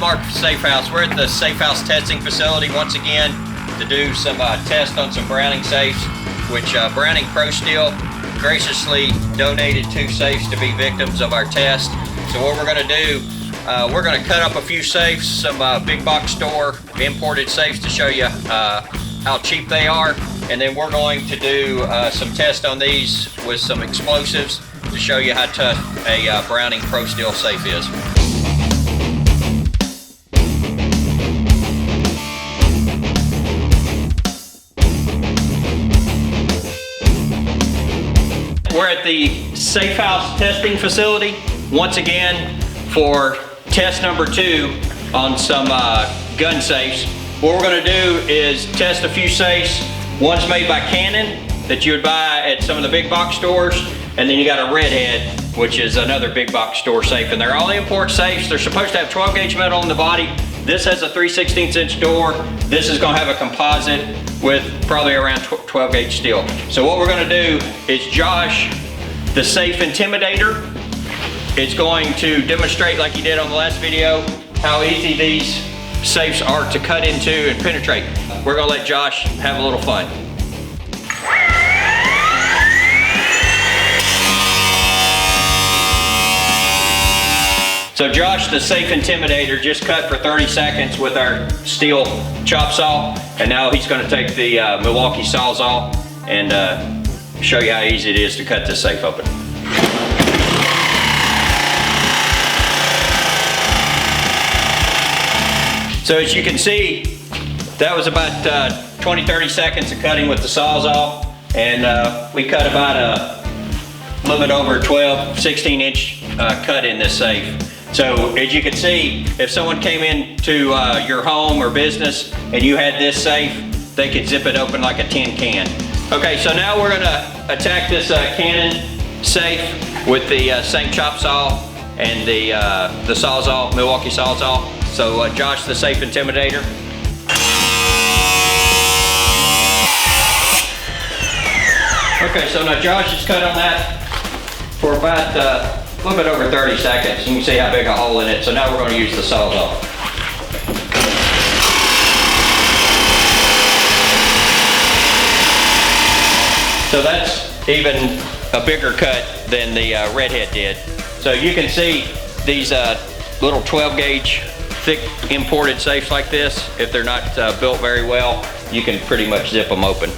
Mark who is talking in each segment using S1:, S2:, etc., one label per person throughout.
S1: Mark from Safe House. We're at the Safe House testing facility once again to do some tests on some Browning safes, which Browning Pro Steel graciously donated 2 safes to be victims of our test. So what we're going to do, we're going to cut up a few safes, some big box store imported safes to show you how cheap they are, and then we're going to do some tests on these with some explosives to show you how tough a Browning Pro Steel safe is. We're at the Safe House testing facility once again for test number 2 on some gun safes. What we're going to do is test a few safes. One's made by Canon that you would buy at some of the big box stores, and then you got a Redhead, which is another big box store safe, and they're all import safes. They're supposed to have 12 gauge metal on the body. This has a 3/16 inch door. This is going to have a composite with probably around 12 gauge steel. So what we're going to do is Josh, the safe intimidator, is going to demonstrate, like he did on the last video, how easy these safes are to cut into and penetrate. We're going to let Josh have a little fun. So Josh, the safe intimidator, just cut for 30 seconds with our steel chop saw, and now he's going to take the Milwaukee Sawzall and show you how easy it is to cut this safe open. So as you can see, that was about 20-30 seconds of cutting with the Sawzall, and we cut about a little bit over 12-16 inch cut in this safe. So as you can see, if someone came into your home or business and you had this safe, they could zip it open like a tin can. Okay, so now we're gonna attack this Canon safe with the same chop saw and the Sawzall, Milwaukee Sawzall. So Josh, the safe intimidator. Okay, so now Josh is cut on that for about a little bit over 30 seconds. You can see how big a hole in it. So now we're going to use the Sawzall. So that's even a bigger cut than the Redhead did. So you can see these little 12 gauge thick imported safes like this, if they're not built very well, you can pretty much zip them open.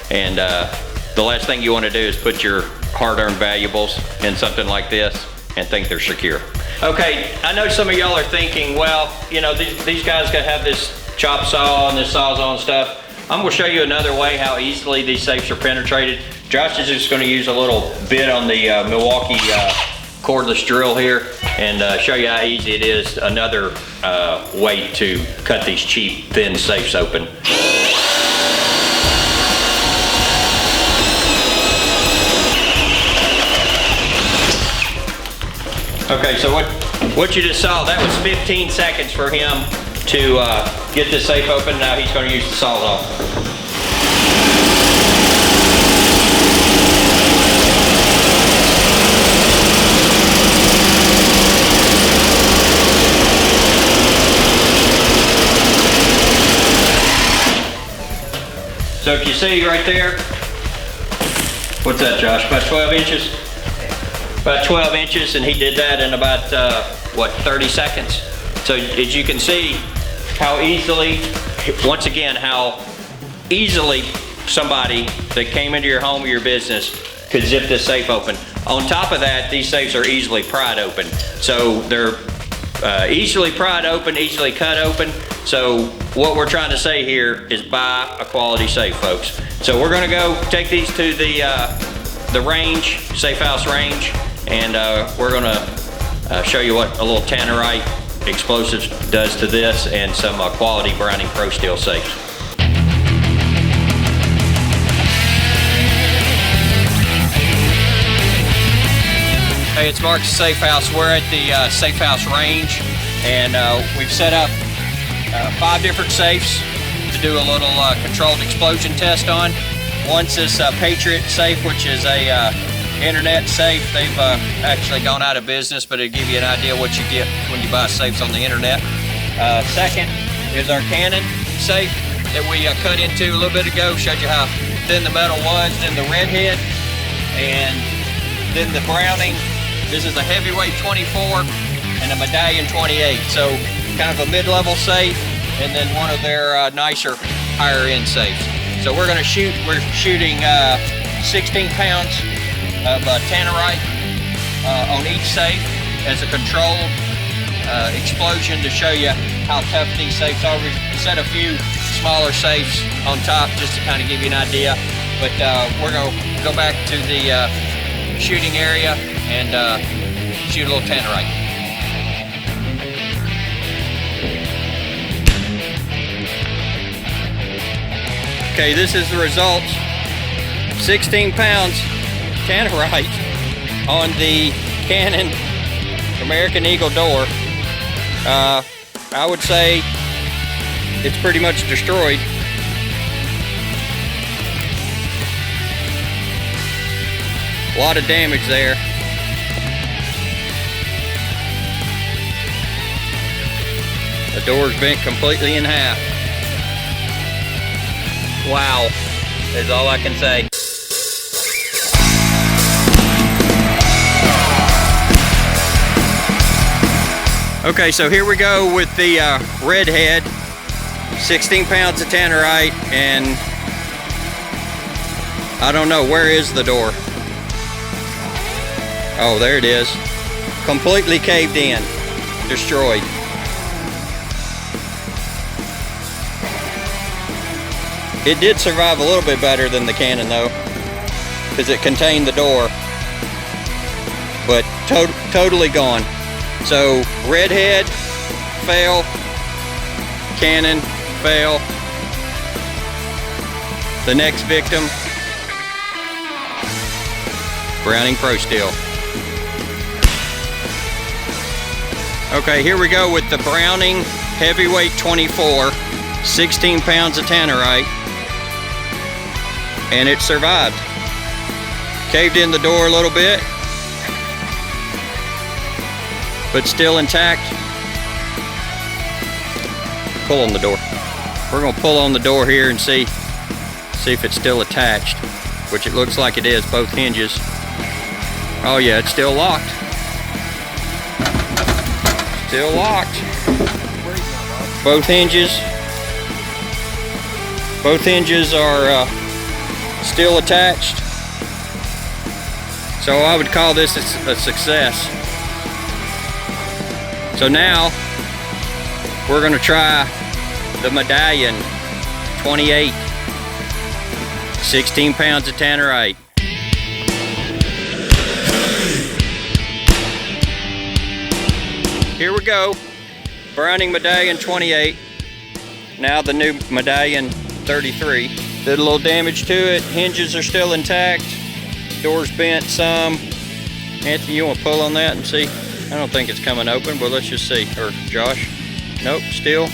S1: And the last thing you want to do is put your hard-earned valuables in something like this and think they're secure. Okay, I know some of y'all are thinking, well, you know, these guys gotta have this chop saw and this Sawzall and stuff. I'm gonna show you another way how easily these safes are penetrated. Josh is just gonna use a little bit on the Milwaukee cordless drill here and show you how easy it is, another way to cut these cheap, thin safes open. Okay, so what you just saw, that was 15 seconds for him to get this safe open. Now he's going to use the Sawzall. So if you see right there, what's that, Josh, about 12 inches? About 12 inches, and he did that in about, what, 30 seconds. So as you can see how easily, once again, how easily somebody that came into your home or your business could zip this safe open. On top of that, these safes are easily pried open. So they're easily pried open, easily cut open. So what we're trying to say here is buy a quality safe, folks. So we're gonna go take these to the range, Safe House range, and we're gonna show you what a little tannerite explosives does to this and some quality Browning Pro Steel safes. Hey, it's Mark's Safe House. We're at the Safe House range, and we've set up 5 different safes to do a little controlled explosion test on. One's this Patriot safe, which is a internet safe. They've actually gone out of business, but it'll give you an idea what you get when you buy safes on the internet. Second is our Canon safe that we cut into a little bit ago. Showed you how thin the metal was. Then the Redhead, and then the Browning. This is a heavyweight 24 and a medallion 28. So kind of a mid-level safe, and then one of their nicer higher end safes. So we're shooting 16 pounds of tannerite on each safe as a controlled explosion to show you how tough these safes are. We set a few smaller safes on top just to kind of give you an idea. But we're gonna go back to the shooting area and shoot a little tannerite. Okay, this is the results. 16 pounds tannerite on the Canon American Eagle door. I would say it's pretty much destroyed. A lot of damage there. The door's bent completely in half. Wow, is all I can say. Okay, so here we go with the Redhead. 16 pounds of tannerite, and I don't know, where is the door? Oh, there it is. Completely caved in, destroyed. It did survive a little bit better than the Canon though, because it contained the door, but totally gone. So Redhead, fail. Canon, fail. The next victim, Browning Pro Steel. Okay, here we go with the Browning Heavyweight 24, 16 pounds of tannerite, and it survived. Caved in the door a little bit, but still intact. Pull on the door. We're gonna pull on the door here and see if it's still attached, which it looks like it is, both hinges. Oh yeah, it's still locked. Still locked. Both hinges are still attached. So I would call this a success. So now we're gonna try the Medallion 28, 16 pounds of tannerite. Here we go, Browning Medallion 28, now the new Medallion 33. Did a little damage to it, hinges are still intact, door's bent some. Anthony, you want to pull on that and see? I don't think it's coming open, but let's just see. Or Josh, nope, still.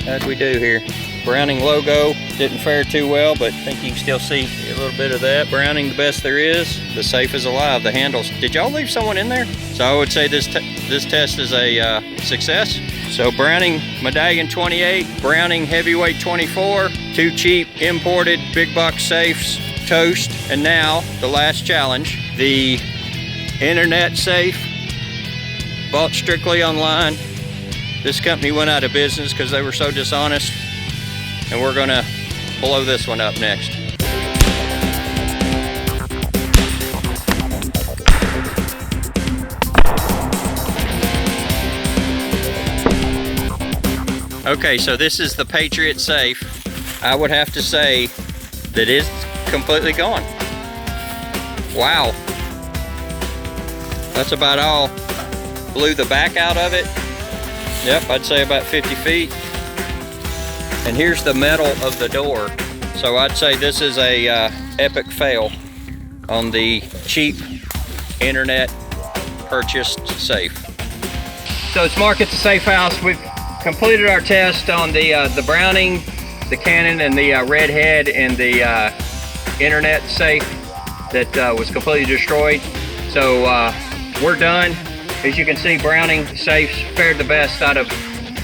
S1: How'd we do here? Browning logo didn't fare too well, but I think you can still see a little bit of that. Browning the best there is. The safe is alive. The handles. Did y'all leave someone in there? So I would say this test is a success. So Browning Medallion 28, Browning Heavyweight 24, 2 cheap imported big box safes, toast, and now the last challenge, the internet safe, bought strictly online. This company went out of business because they were so dishonest, and we're gonna blow this one up next. Okay, so this is the Patriot safe. I would have to say that it's completely gone. Wow. That's about all. Blew the back out of it. Yep, I'd say about 50 feet. And here's the metal of the door. So I'd say this is a epic fail on the cheap internet purchased safe. So it's Mark at the Safe House. We've completed our test on the Browning, the Canon, and the Redhead, and the internet safe that was completely destroyed. So we're done. As you can see, Browning safes fared the best out of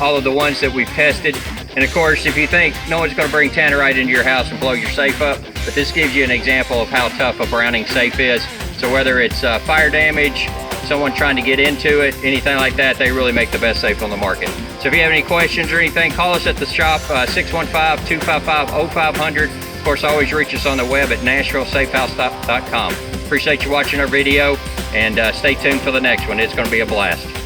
S1: all of the ones that we've tested. And of course, if you think no one's going to bring tannerite into your house and blow your safe up, but this gives you an example of how tough a Browning safe is. So whether it's fire damage, someone trying to get into it, anything like that, they really make the best safe on the market. So if you have any questions or anything, call us at the shop, 615-255-0500. Of course, always reach us on the web at NashvilleSafeHouse.com. Appreciate you watching our video, and stay tuned for the next one. It's going to be a blast.